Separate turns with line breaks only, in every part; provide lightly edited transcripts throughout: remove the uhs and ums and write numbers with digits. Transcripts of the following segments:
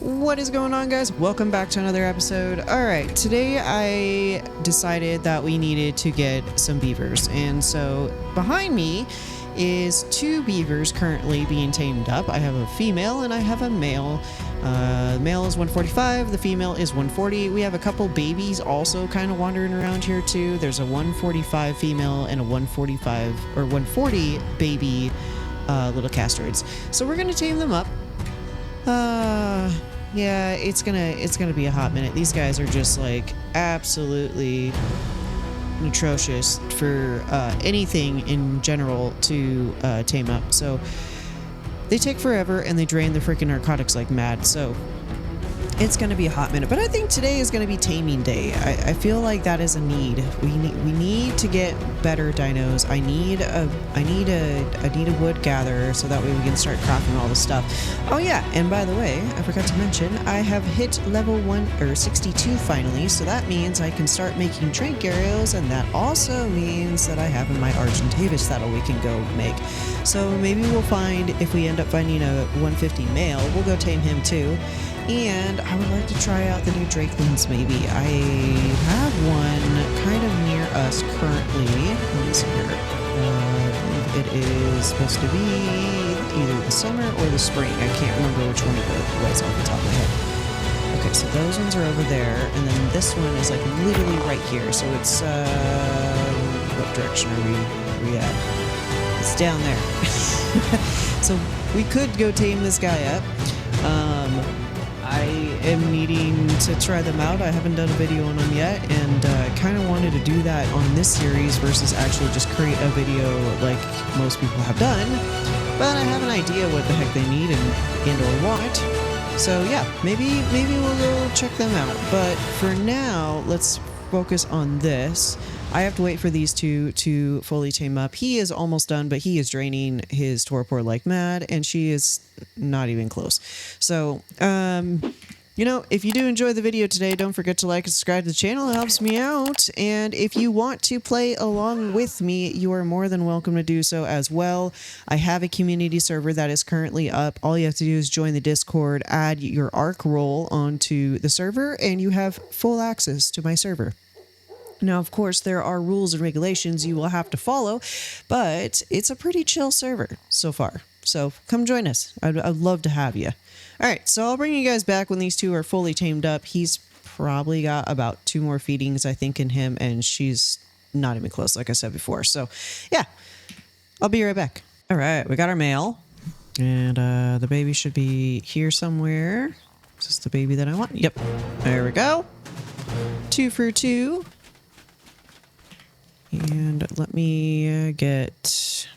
What is going on, guys? Welcome back to another episode. Alright, today I decided that we needed to get some beavers, and so behind me is two beavers currently being tamed up. I have a female and I have a male. The male is 145, the female is 140. We have a couple babies also kind of wandering around here too. There's a 145 female and a 145 or 140 baby little Castoroides. So we're gonna tame them up. Yeah, it's gonna be a hot minute. These guys are just like absolutely atrocious for anything in general to tame up. So they take forever and they drain the freaking narcotics like mad. So it's going to be a hot minute, but I think today is going to be taming day. I feel like that is a need. We need to get better dinos. I need a wood gatherer so that way we can start crafting all the stuff. Oh yeah, and by the way, I forgot to mention I have hit level 62 finally, so that means I can start making trank arrows, and that also means that I have in my Argentavis that we can go make. So maybe we'll find, if we end up finding a 150 male, we'll go tame him too. And I would like to try out the new Drakelings maybe. I have one kind of near us currently. Let me see here. I believe it is supposed to be either the summer or the spring. I can't remember which one it was off the top of my head. Okay, so those ones are over there, and then this one is like literally right here. So it's, what direction are we at? It's down there. So we could go tame this guy up. I am needing to try them out. I haven't done a video on them yet, and kind of wanted to do that on this series versus actually just create a video like most people have done. But I have an idea what the heck they need and or want. So yeah, maybe we'll go check them out. But for now, let's focus on this. I have to wait for these two to fully tame up. He is almost done, but he is draining his torpor like mad, and she is not even close. So, you know, if you do enjoy the video today, don't forget to like and subscribe to the channel. It helps me out. And if you want to play along with me, you are more than welcome to do so as well. I have a community server that is currently up. All you have to do is join the Discord, add your ARK role onto the server, and you have full access to my server. Now, of course, there are rules and regulations you will have to follow, but it's a pretty chill server so far. So come join us. I'd love to have you. All right, so I'll bring you guys back when these two are fully tamed up. He's probably got about 2 more feedings, I think, in him, and she's not even close, like I said before. So, yeah, I'll be right back. All right, we got our male, and the baby should be here somewhere. Is this the baby that I want? Yep, there we go. 2 for 2. And let me get...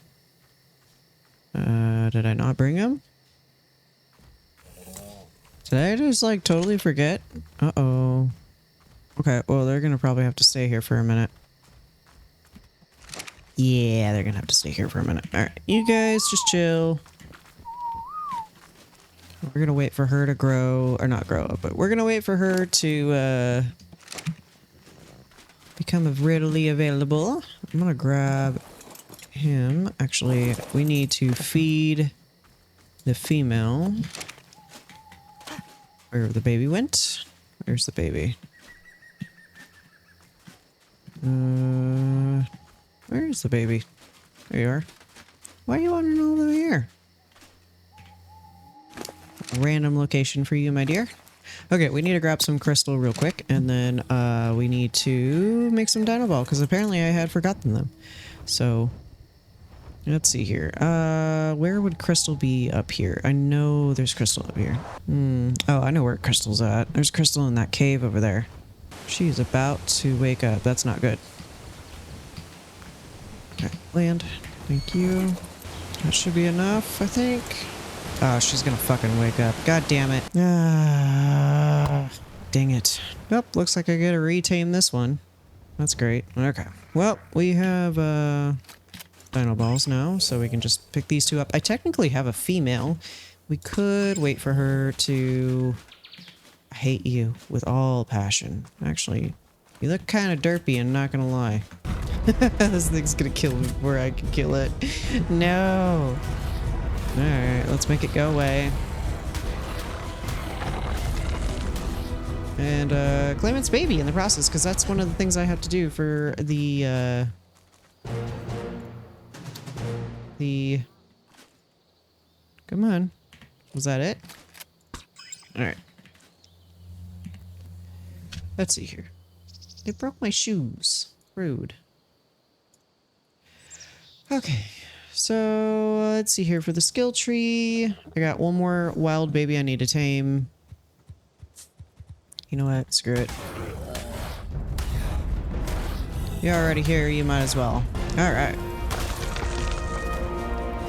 did I not bring him? Did I just, like, totally forget? Uh-oh. Okay, well, they're gonna probably have to stay here for a minute. Yeah, they're gonna have to stay here for a minute. Alright, you guys just chill. We're gonna wait for her to grow, or not grow up, but we're gonna wait for her to, become readily available. I'm gonna grab him. Actually, we need to feed the female. Where the baby went? Where's the baby? Where is the baby? There you are. Why are you wandering all over here? Random location for you, my dear. Okay, we need to grab some crystal real quick, and then we need to make some dino ball, because apparently I had forgotten them. So, let's see here. Where would crystal be up here? I know there's crystal up here. Oh, I know where crystal's at. There's crystal in that cave over there. She's about to wake up. That's not good. Okay, land. Thank you. That should be enough, I think. Oh, she's gonna fucking wake up. God damn it. Ah, dang it. Well, looks like I gotta retame this one. That's great. Okay. Well, we have dino balls now, so we can just pick these two up. I technically have a female. We could wait for her to... I hate you with all passion. Actually, you look kind of derpy, I'm not gonna lie. This thing's gonna kill me before I can kill it. No. Alright, let's make it go away. and claim its baby in the process, because that's one of the things I have to do for the come on, was that it? All right, let's see here. It broke my shoes. Rude. Okay, so let's see here for the skill tree. I got one more wild baby I need to tame. You know what? Screw it. You're already here, you might as well. Alright.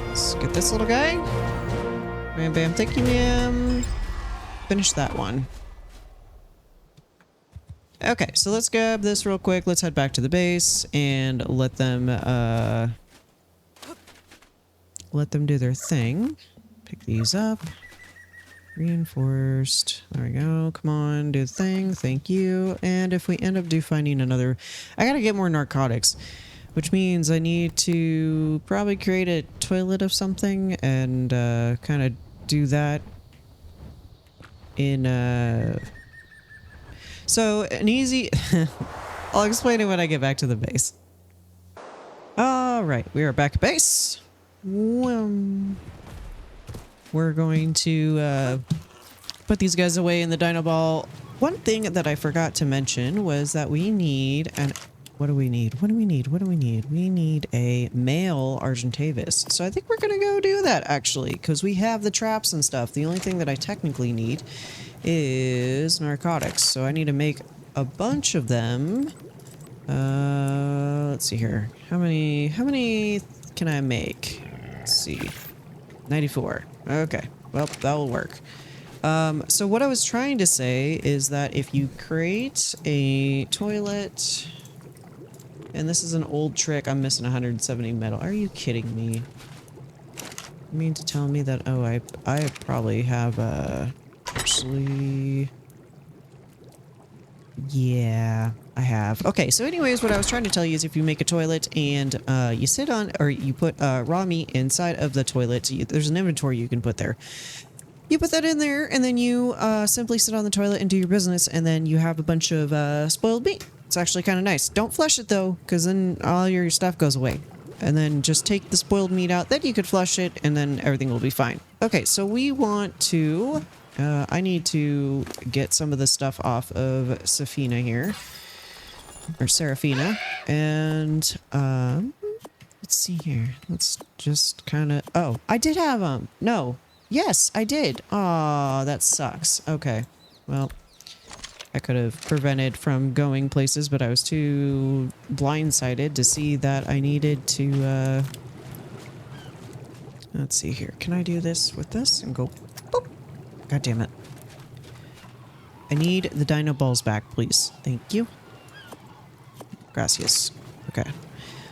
Let's get this little guy. Bam, bam, thank you, ma'am. Finish that one. Okay, so let's grab this real quick. Let's head back to the base and let them do their thing. Pick these up. Reinforced. There we go. Come on, do the thing. Thank you. And if we end up finding another... I gotta get more narcotics, which means I need to probably create a toilet of something and kind of do that in... So, an easy... I'll explain it when I get back to the base. Alright, we are back at base. We're going to put these guys away in the dino ball. One thing that I forgot to mention was that we need an... What do we need? What do we need? What do we need? We need a male Argentavis. So I think we're going to go do that, actually, because we have the traps and stuff. The only thing that I technically need is narcotics. So I need to make a bunch of them. Let's see here. How many can I make? Let's see. 94. Okay, well, that will work. So what I was trying to say is that if you create a toilet, and this is an old trick, I'm missing 170 metal. Are you kidding me? You mean to tell me that, oh, I probably have, actually, yeah, I have. Okay, so anyways, what I was trying to tell you is if you make a toilet and you sit on, or you put raw meat inside of the toilet, there's an inventory you can put there. You put that in there, and then you simply sit on the toilet and do your business, and then you have a bunch of spoiled meat. It's actually kind of nice. Don't flush it, though, because then all your stuff goes away. And then just take the spoiled meat out, then you could flush it, and then everything will be fine. Okay, so we want to... I need to get some of the stuff off of Safina here. Or Serafina. And, let's see here. Let's just kind of... Oh, I did have them. No. Yes, I did. Aw, that sucks. Okay. Well, I could have prevented from going places, but I was too blindsided to see that I needed to, let's see here. Can I do this with this and go... Boop. God damn it. I need the dino balls back, please. Thank you. Gracias. Okay.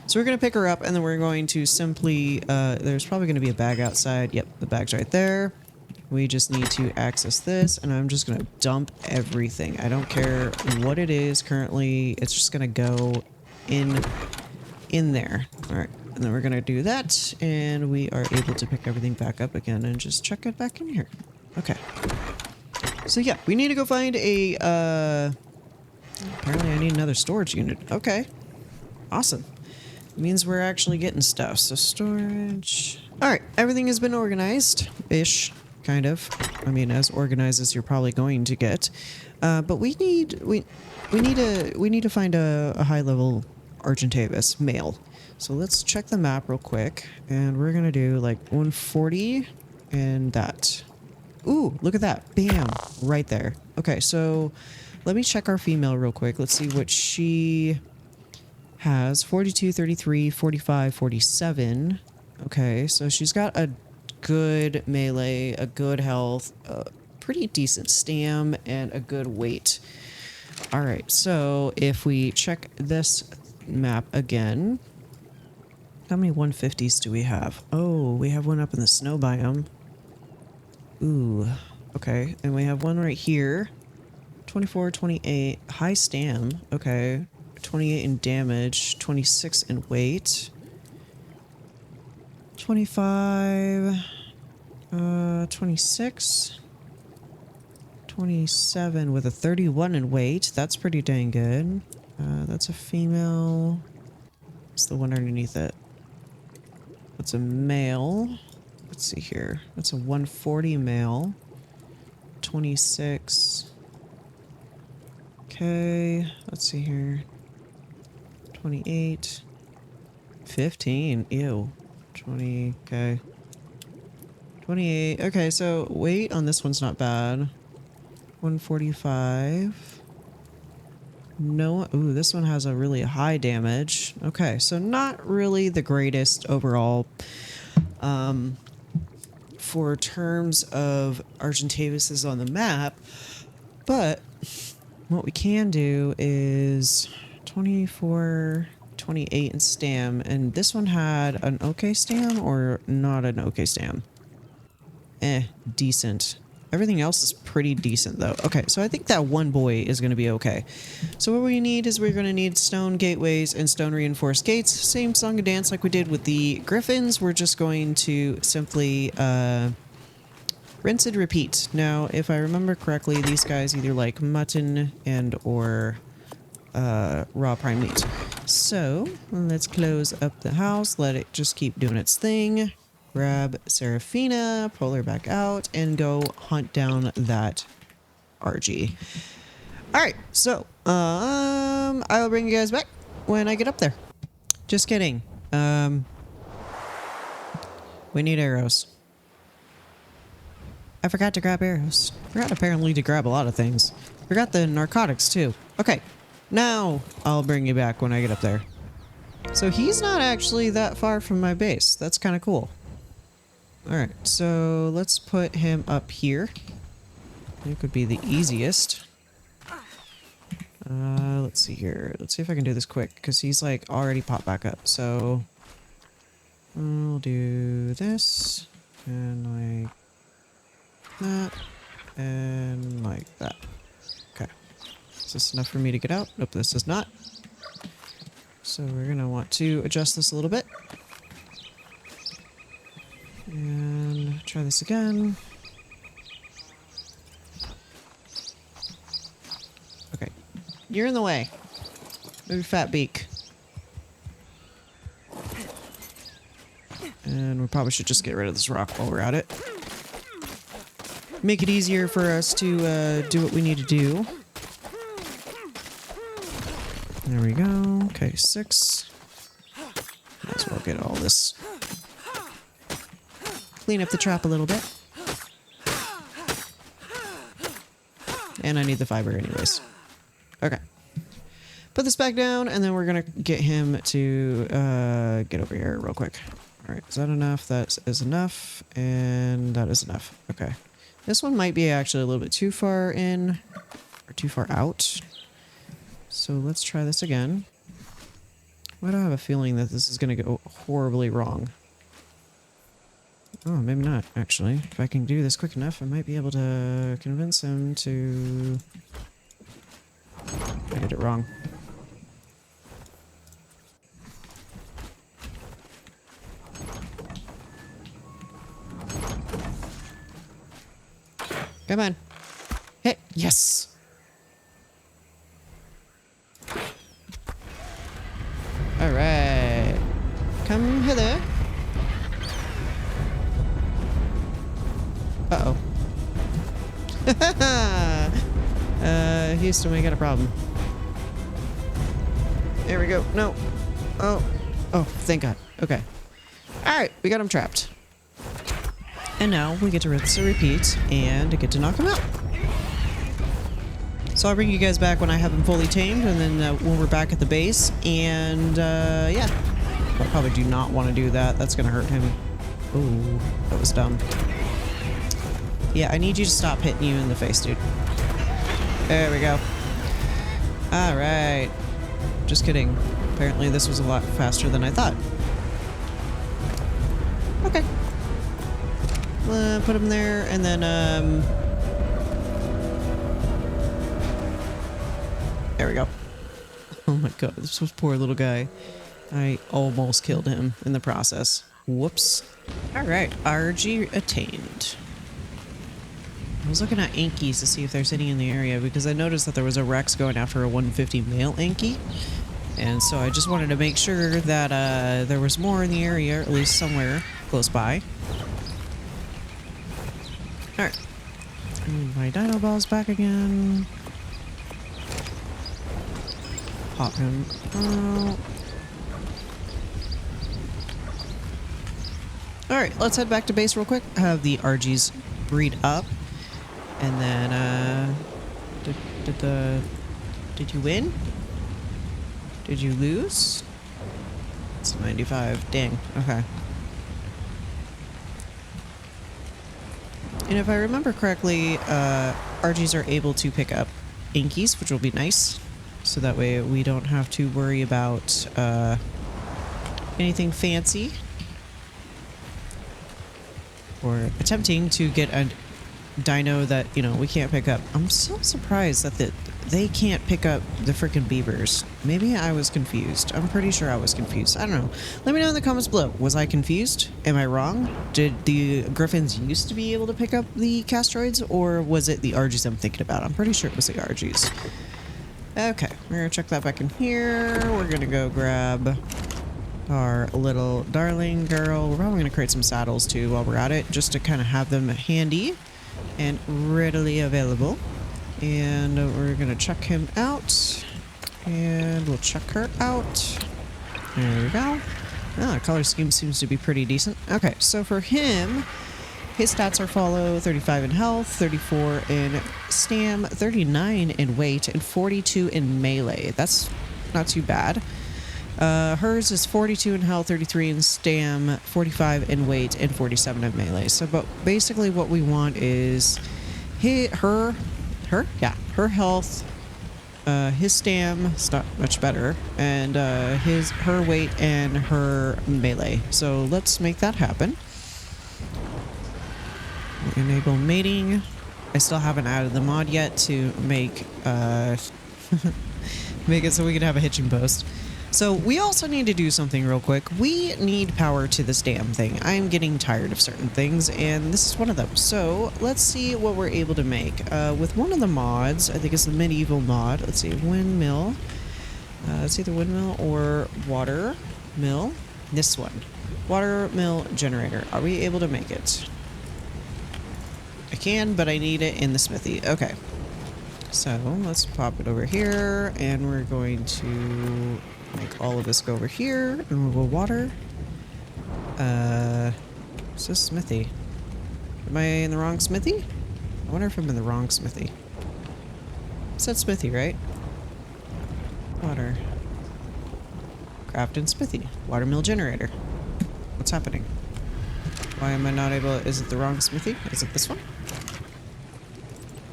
So we're going to pick her up, and then we're going to simply... there's probably going to be a bag outside. Yep, the bag's right there. We just need to access this, and I'm just going to dump everything. I don't care what it is currently. It's just going to go in there. All right. And then we're going to do that, and we are able to pick everything back up again and just chuck it back in here. Okay. So yeah, we need to go find a... apparently I need another storage unit. Okay. Awesome. It means we're actually getting stuff. So storage... Alright, everything has been organized-ish. Kind of. I mean, as organized as you're probably going to get. But we need to find a high-level Argentavis male. So let's check the map real quick, and we're gonna do like 140 and that. Ooh, look at that. Bam, right there. Okay, so let me check our female real quick. Let's see what she has. 42, 33, 45, 47. Okay, so she's got a good melee, a good health, a pretty decent stam, and a good weight. All right, so if we check this map again, how many 150s do we have? Oh, we have one up in the snow biome. Ooh, okay, and we have one right here. 24, 28, high stam, okay. 28 in damage, 26 in weight. 25, 26, 27 with a 31 in weight. That's pretty dang good. That's a female. What's the one underneath it? That's a male. Let's see here. That's a 140 male. 26. Okay. Let's see here. 28. 15. Ew. 20. Okay. 28. Okay, so weight on this one's not bad. 145. No. Ooh, this one has a really high damage. Okay, so not really the greatest overall. For terms of Argentavis on the map, but what we can do is 24, 28 in stam, and this one had an okay stam or not an okay stam? Decent. Everything else is pretty decent though. Okay, so I think that one boy is going to be okay. So what we need is we're going to need stone gateways and stone reinforced gates. Same song and dance like we did with the griffins. We're just going to simply rinse and repeat. Now, if I remember correctly, these guys either like mutton and or raw prime meat. So let's close up the house. Let it just keep doing its thing. Grab Seraphina, pull her back out, and go hunt down that RG. Alright, so, I'll bring you guys back when I get up there. Just kidding. We need arrows. I forgot to grab arrows. Forgot apparently to grab a lot of things. Forgot the narcotics too. Okay, now I'll bring you back when I get up there. So he's not actually that far from my base. That's kind of cool. Alright, so let's put him up here. It could be the easiest. Let's see here. Let's see if I can do this quick, because he's like already popped back up. So I'll do this, and like that, and like that. Okay. Is this enough for me to get out? Nope, this is not. So we're going to want to adjust this a little bit. And try this again. Okay. You're in the way. Move your fat beak. And we probably should just get rid of this rock while we're at it. Make it easier for us to do what we need to do. There we go. Okay, 6. Might as well get all this. Clean up the trap a little bit. And I need the fiber anyways. Okay. Put this back down, and then we're gonna get him to get over here real quick. Alright, is that enough? That is enough, and that is enough. Okay. This one might be actually a little bit too far in, or too far out. So let's try this again. Why do I have a feeling that this is gonna go horribly wrong? Oh, maybe not, actually. If I can do this quick enough, I might be able to convince him to... I did it wrong. Come on. Hit. Yes! Alright. Come hither. Uh-oh. Houston, we got a problem. There we go. No. Oh. Oh, thank God. Okay. Alright, we got him trapped. And now we get to rinse and repeat and get to knock him out. So I'll bring you guys back when I have him fully tamed, and then when we're back at the base. And, yeah. I probably do not want to do that. That's going to hurt him. Ooh, that was dumb. Yeah, I need you to stop hitting you in the face, dude. There we go. Alright. Just kidding. Apparently this was a lot faster than I thought. Okay. Put him there, and then, there we go. Oh my God, this was poor little guy. I almost killed him in the process. Whoops. Alright, RG attained. I was looking at Ankies to see if there's any in the area because I noticed that there was a Rex going after a 150 male Anky. And so I just wanted to make sure that there was more in the area, or at least somewhere close by. Alright. My Dino Ball's back again. Pop him out. Alright, let's head back to base real quick. Have the RGs breed up. And then, did you win? Did you lose? It's 95. Dang. Okay. And if I remember correctly, RGs are able to pick up Inkies, which will be nice. So that way we don't have to worry about anything fancy. Or attempting to get a dino that, you know, we can't pick up. I'm so surprised that they can't pick up the freaking beavers. Maybe I was confused. I'm pretty sure I was confused. I don't know. Let me know in the comments below. Was I confused? Am I wrong? Did the griffins used to be able to pick up the Castoroides, or was it the RGs I'm thinking about? I'm pretty sure it was the RGs. Okay, we're gonna check that back in here. We're gonna go grab our little darling girl. We're probably gonna create some saddles too while we're at it, just to kind of have them handy and readily available. And we're gonna check him out, and we'll check her out. There we go. Oh, the color scheme seems to be pretty decent. Okay, so for him, his stats are follow: 35 in health, 34 in stam, 39 in weight, and 42 in melee. That's not too bad. Hers is 42 in health, 33 in stam, 45 in weight, and 47 in melee. So, but basically what we want is her health, his stam is not much better, and her weight and her melee. So let's make that happen. Enable mating. I still haven't added the mod yet to make make it so we can have a hitching post. So we also need to do something real quick. We need power to this damn thing. I'm getting tired of certain things, and this is one of them. So let's see what we're able to make. With one of the mods, I think it's the medieval mod. Let's see, windmill. It's either windmill or water mill. This one. Water mill generator. Are we able to make it? I can, but I need it in the smithy. Okay. So let's pop it over here, and we're going to make all of this go over here, and we'll water. What's this smithy? Am I in the wrong smithy? I wonder if I'm in the wrong smithy. It's that smithy, right? Water. Craft and smithy. Watermill generator. What's happening? Why am I not able? Is it the wrong smithy? Is it this one?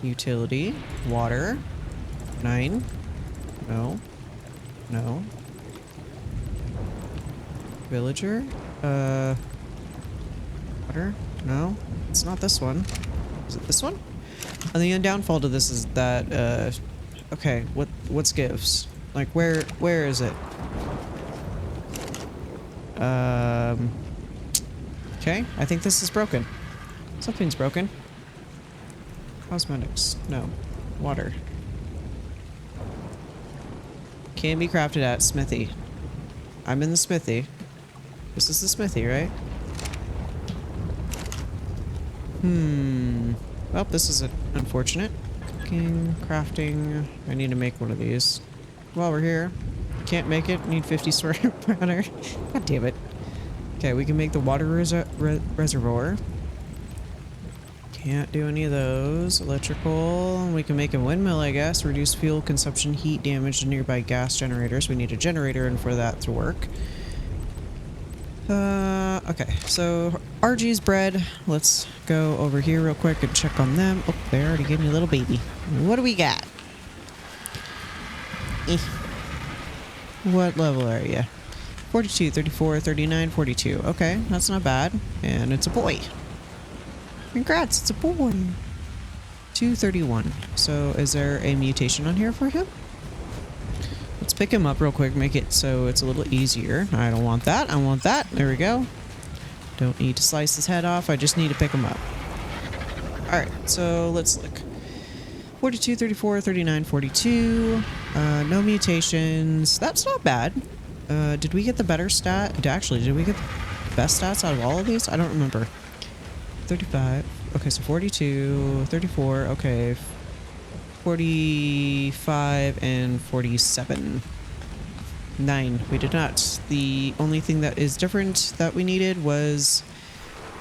Utility. Water. 9. No. No. Villager. Water. No. It's not this one. Is it this one? And the downfall to this is that, okay, what's gives? Like, where is it? Okay, I think this is broken. Something's broken. Cosmetics. No. Water. Can be crafted at smithy. I'm in the smithy. This is the smithy, right? Well, this is unfortunate. Cooking, crafting. I need to make one of these. While we're here. Can't make it. Need 50 square powder. God damn it. Okay, we can make the water reservoir. Can't do any of those. Electrical. We can make a windmill, I guess. Reduce fuel consumption, heat damage to nearby gas generators. We need a generator in for that to work. Okay, so RG's bred. Let's go over here real quick and check on them. Oh, they already gave me a little baby. What do we got? What level are you? 42, 34, 39, 42. Okay, that's not bad. And it's a boy. Congrats, it's a boy. 231. So is there a mutation on here for him? Let's pick him up real quick, make it so it's a little easier. I don't want that. I want that. There we go. Don't need to slice his head off. I just need to pick him up. All right, so let's look. 42, 34, 39, 42. No mutations. That's not bad. Did we get the better stat? Actually, did we get the best stats out of all of these? I don't remember. 35. Okay, so 42, 34. Okay. 45 and 47. 9. We did not. The only thing that is different that we needed was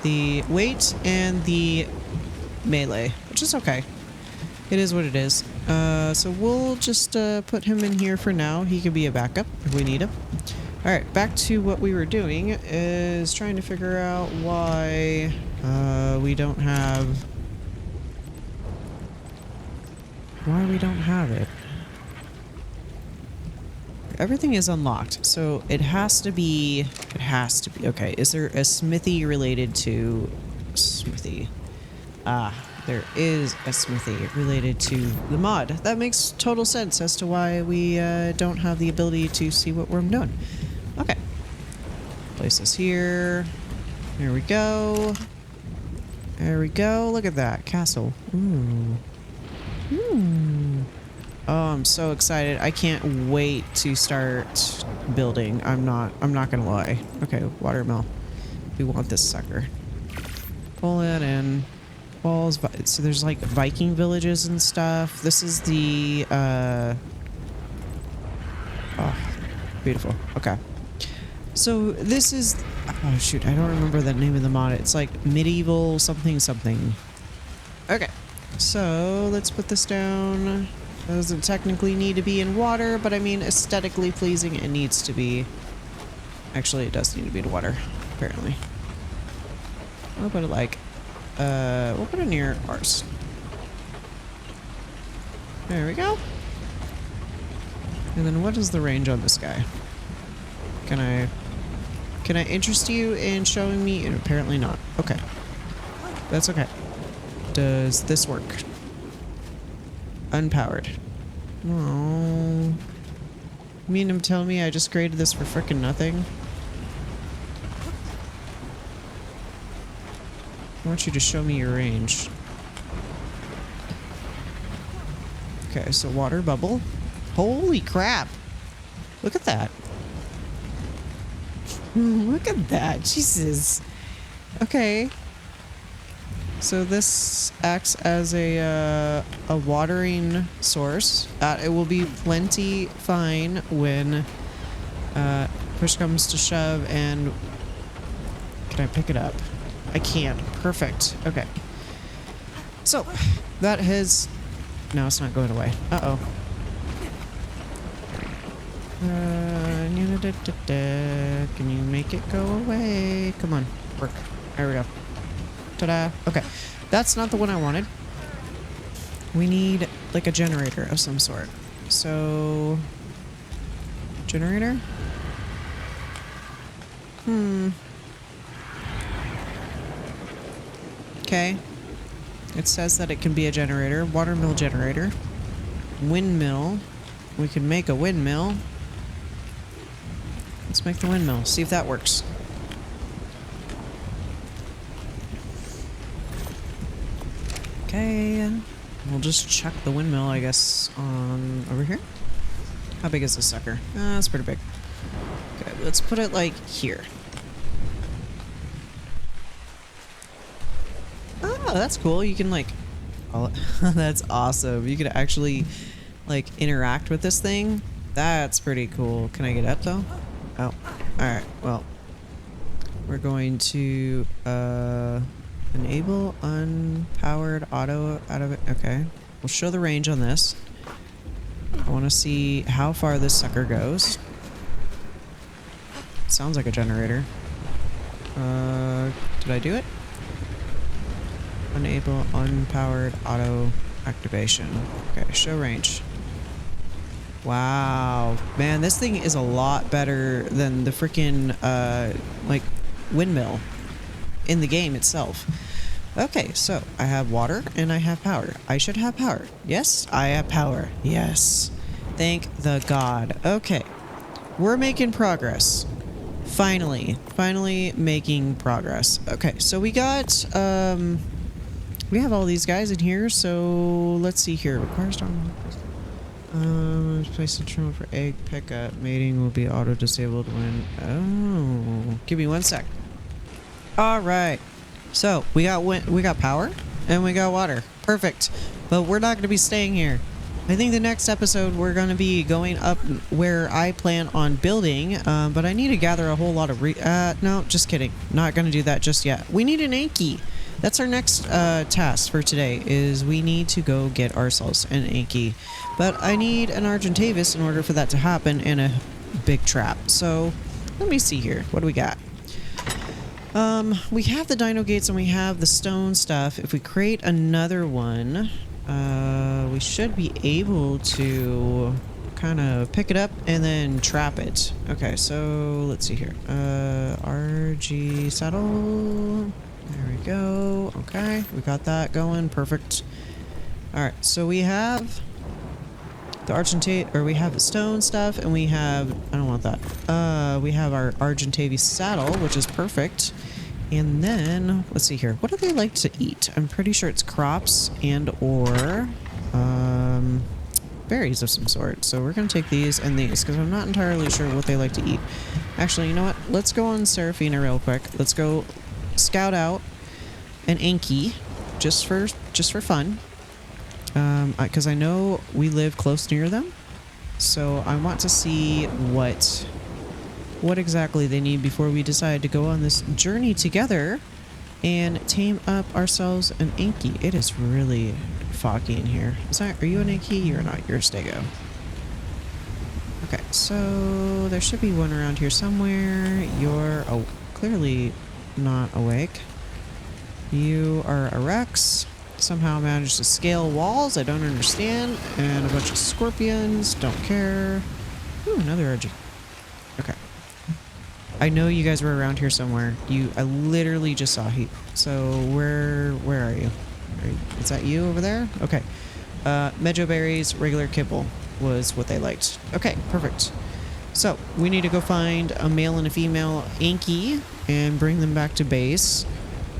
the weight and the melee, which is okay. It is what it is. So we'll just put him in here for now. He can be a backup if we need him. Alright, back to what we were doing is trying to figure out why we don't have... Why we don't have it. Everything is unlocked, so it has to be... It has to be... Okay, is there a smithy related to... Smithy? Ah, there is a smithy related to the mod. That makes total sense as to why we don't have the ability to see what we're doing. Okay. Place this here. There we go. There we go. Look at that. Castle. Ooh. Ooh. Oh, I'm so excited. I can't wait to start building. I'm not gonna lie. Okay, watermill. We want this sucker. Pull it in. Walls. So there's like Viking villages and stuff. This is the oh, beautiful. Okay. So this is, oh shoot, I don't remember the name of the mod. It's like medieval something something. Okay, so let's put this down. It doesn't technically need to be in water, but I mean aesthetically pleasing it needs to be. Actually, it does need to be in water, apparently. We'll put it like, we'll put it near ours. There we go. And then what is the range on this guy? Can I interest you in showing me? And apparently not. Okay. That's okay. Does this work? Unpowered. Oh. You mean to tell me I just created this for frickin' nothing? I want you to show me your range. Okay, so water bubble. Holy crap! Look at that. Look at that. Jesus. Okay. So this acts as a watering source. It will be plenty fine when push comes to shove. And can I pick it up? I can. Perfect. Okay. So that has... No, it's not going away. Uh-oh. Can you make it go away? Come on. Work. There we go. Ta-da. Okay. That's not the one I wanted. We need like a generator of some sort. So... Generator? Okay. It says that it can be a generator. Watermill generator. Windmill. We can make a windmill. Let's make the windmill. See if that works. Okay. We'll just chuck the windmill, I guess, on over here. How big is this sucker? That's pretty big. Okay, let's put it like here. Oh, that's cool. You can like... Oh, that's awesome. You can actually like interact with this thing. That's pretty cool. Can I get up though? Oh, alright, well, we're going to enable unpowered auto out of it. Okay, we'll show the range on this. I want to see how far this sucker goes. Sounds like a generator. Did I do it? Enable unpowered auto activation. Okay, show range. Wow, man, this thing is a lot better than the freaking like windmill in the game itself. Okay, so I have water and I have power. I should have power. Yes, I have power. Yes, thank the god. Okay, we're making progress. Finally making progress. Okay, so we got we have all these guys in here, so let's see here. Requires strong. Place the trim for egg pickup. Mating will be auto disabled when. Oh, give me 1 sec. All right. So we got power and we got water. Perfect. But we're not going to be staying here. I think the next episode we're going to be going up where I plan on building, but I need to gather a whole lot of no, just kidding. Not going to do that just yet. We need an Anky. That's our next task for today, is we need to go get ourselves an Anky. But I need an Argentavis in order for that to happen, and a big trap. So let me see here. What do we got? We have the dino gates and we have the stone stuff. If we create another one, we should be able to kind of pick it up and then trap it. Okay, so let's see here. RG saddle. There we go. Okay, we got that going. Perfect. Alright, so we have the we have the stone stuff, and we have, I don't want that. We have our Argentavis saddle, which is perfect. And then, let's see here. What do they like to eat? I'm pretty sure it's crops and or berries of some sort. So we're going to take these and these, because I'm not entirely sure what they like to eat. Actually, you know what? Let's go on Seraphina real quick. Let's go scout out an Anky just for fun. Because I know we live close near them. So I want to see what exactly they need before we decide to go on this journey together and tame up ourselves an Anky. It is really foggy in here. Are you an Anky? You're not. You're a Stego. Okay, so there should be one around here somewhere. You're clearly not awake. You are a Rex. Somehow managed to scale walls. I don't understand. And a bunch of scorpions. Don't care. Ooh, another RG. Okay. I know you guys were around here somewhere. I literally just saw you. So where are you? Is that you over there? Okay. Mejo berries, regular kibble was what they liked. Okay, perfect. So we need to go find a male and a female Anky and bring them back to base.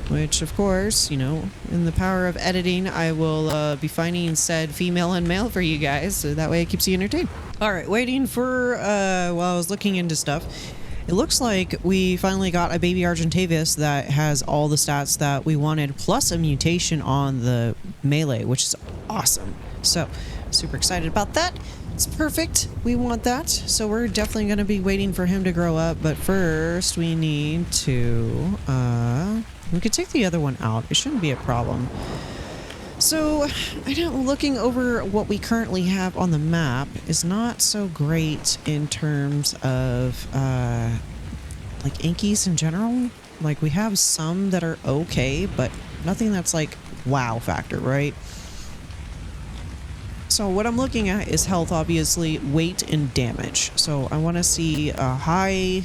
Which, of course, you know, in the power of editing, I will be finding said female and male for you guys, so that way it keeps you entertained. All right, waiting for, while I was looking into stuff, it looks like we finally got a baby Argentavis that has all the stats that we wanted, plus a mutation on the melee, which is awesome. So, super excited about that. It's perfect. We want that. So we're definitely going to be waiting for him to grow up, but first we need to, we could take the other one out. It shouldn't be a problem. So, I know looking over what we currently have on the map is not so great in terms of, like, Ankys in general. Like, we have some that are okay, but nothing that's, like, wow factor, right? So, what I'm looking at is health, obviously, weight, and damage. So, I want to see a high...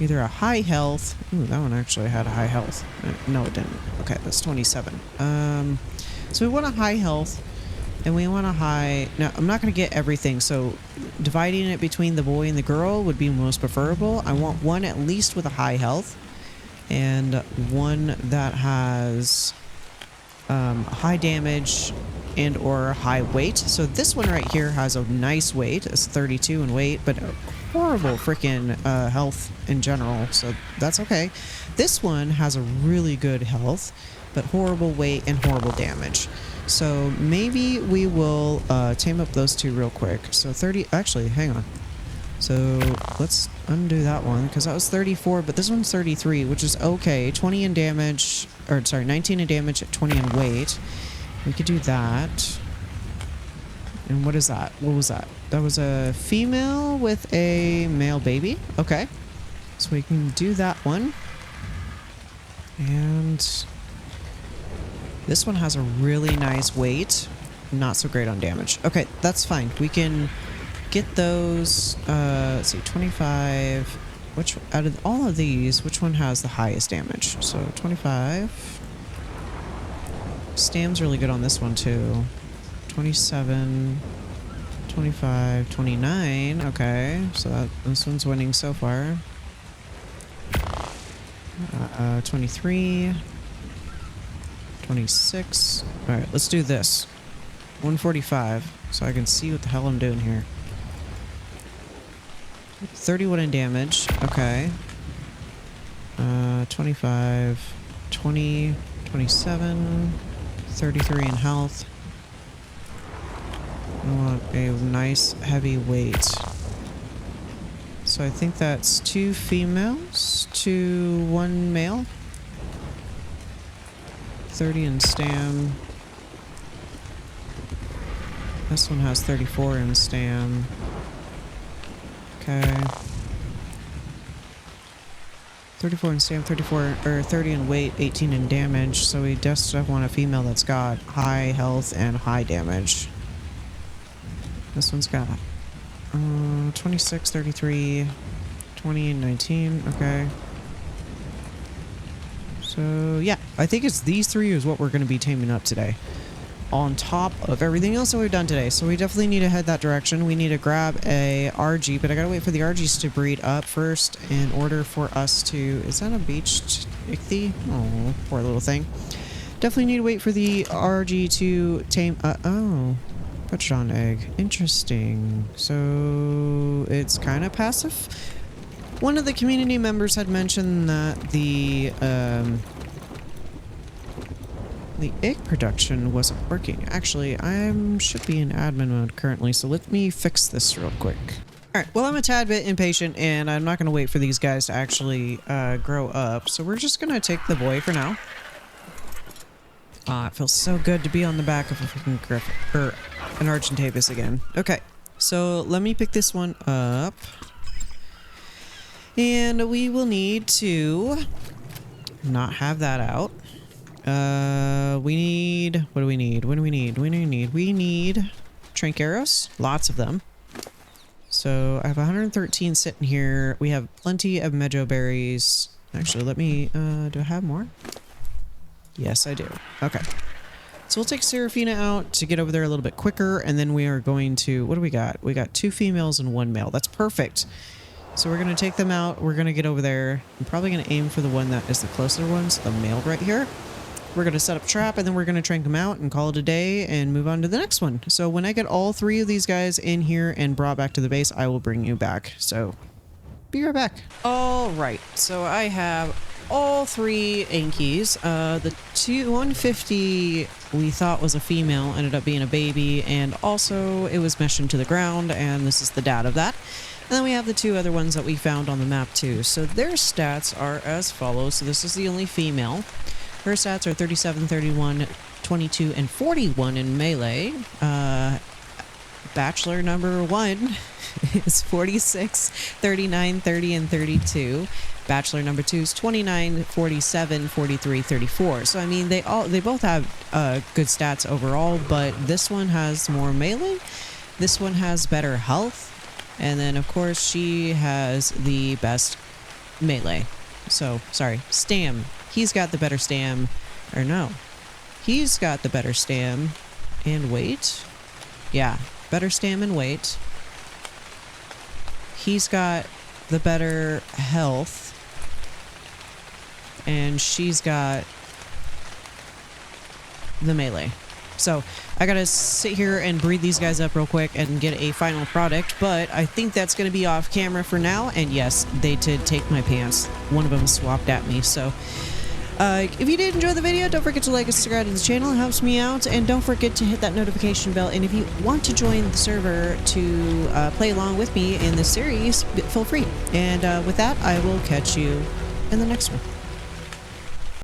either a high health. Ooh, that one actually had a high health. No, it didn't. Okay, that's 27. So we want a high health, and we want a high... Now, I'm not going to get everything, so dividing it between the boy and the girl would be most preferable. I want one at least with a high health, and one that has high damage and or high weight. So this one right here has a nice weight. It's 32 in weight, but horrible freaking health in general, so that's okay. This one has a really good health, but horrible weight and horrible damage. So maybe we will tame up those two real quick. So 30, actually, hang on. So let's undo that one, because that was 34, but this one's 33, which is okay. 20 in damage, or sorry, 19 in damage, 20 in weight. We could do that. And what is that? What was that? That was a female with a male baby. Okay. So we can do that one. And this one has a really nice weight. Not so great on damage. Okay, that's fine. We can get those, let's see, 25. Which, out of all of these, which one has the highest damage? So 25. Stam's really good on this one too. 27, 25, 29. Okay, so this one's winning so far. 23, 26. All right, let's do this. 145, so I can see what the hell I'm doing here. 31 in damage. Okay. 25, 20, 27, 33 in health. I want a nice heavy weight. So I think that's 2 females to 1 male. 30 in stam. This one has 34 in stam. Okay. 34 in stam, 34 or 30 in weight, 18 in damage. So we just want a female that's got high health and high damage. This one's got 26, 33, 20, and 19. Okay. So yeah, I think it's these 3 is what we're going to be taming up today, on top of everything else that we've done today. So we definitely need to head that direction. We need to grab a RG, but I gotta wait for the RGs to breed up first in order for us to... Is that a beached ichthy? Oh, poor little thing. Definitely need to wait for the RG to tame... oh, Petrodon egg. Interesting. So it's kind of passive. One of the community members had mentioned that the egg production wasn't working. Actually, I should be in admin mode currently, so let me fix this real quick. All right, well, I'm a tad bit impatient, and I'm not going to wait for these guys to actually grow up, so we're just going to take the boy for now. It feels so good to be on the back of a freaking griffin, or an Argentavis again. Okay, so let me pick this one up. And we will need to not have that out. We need... What do we need? What do we need? What do we need? We need trank arrows. Lots of them. So I have 113 sitting here. We have plenty of mejo berries. Actually, let me... do I have more? Yes, I do. Okay. So we'll take Seraphina out to get over there a little bit quicker, and then we are going to... What do we got? We got 2 females and 1 male. That's perfect. So we're going to take them out. We're going to get over there. I'm probably going to aim for the one that is the closer one, so the male right here. We're going to set up a trap, and then we're going to trank them out and call it a day and move on to the next one. So when I get all 3 of these guys in here and brought back to the base, I will bring you back. So be right back. All right. So I have all 3 Ankies. The 150 we thought was a female ended up being a baby, and also it was meshed into the ground, and this is the dad of that. And then we have the 2 other ones that we found on the map too. So their stats are as follows. So this is the only female. Her stats are 37, 31, 22, and 41 in melee. Bachelor number 1 is 46, 39, 30, and 32. Bachelor number 2 is 29, 47, 43, 34. So I mean, they both have good stats overall, but this one has more melee. This one has better health. And then, of course, she has the best melee. So, sorry, stam. He's got the better stam. Or no. He's got the better stam and weight. Yeah, better stam and weight. He's got the better health. And she's got the melee. So I gotta sit here and breed these guys up real quick and get a final product, but I think that's gonna be off camera for now. And yes, they did take my pants. One of them swapped at me. So if you did enjoy the video, don't forget to like and subscribe to the channel. It helps me out, and don't forget to hit that notification bell. And if you want to join the server to play along with me in this series, feel free. And with that, I will catch you in the next one.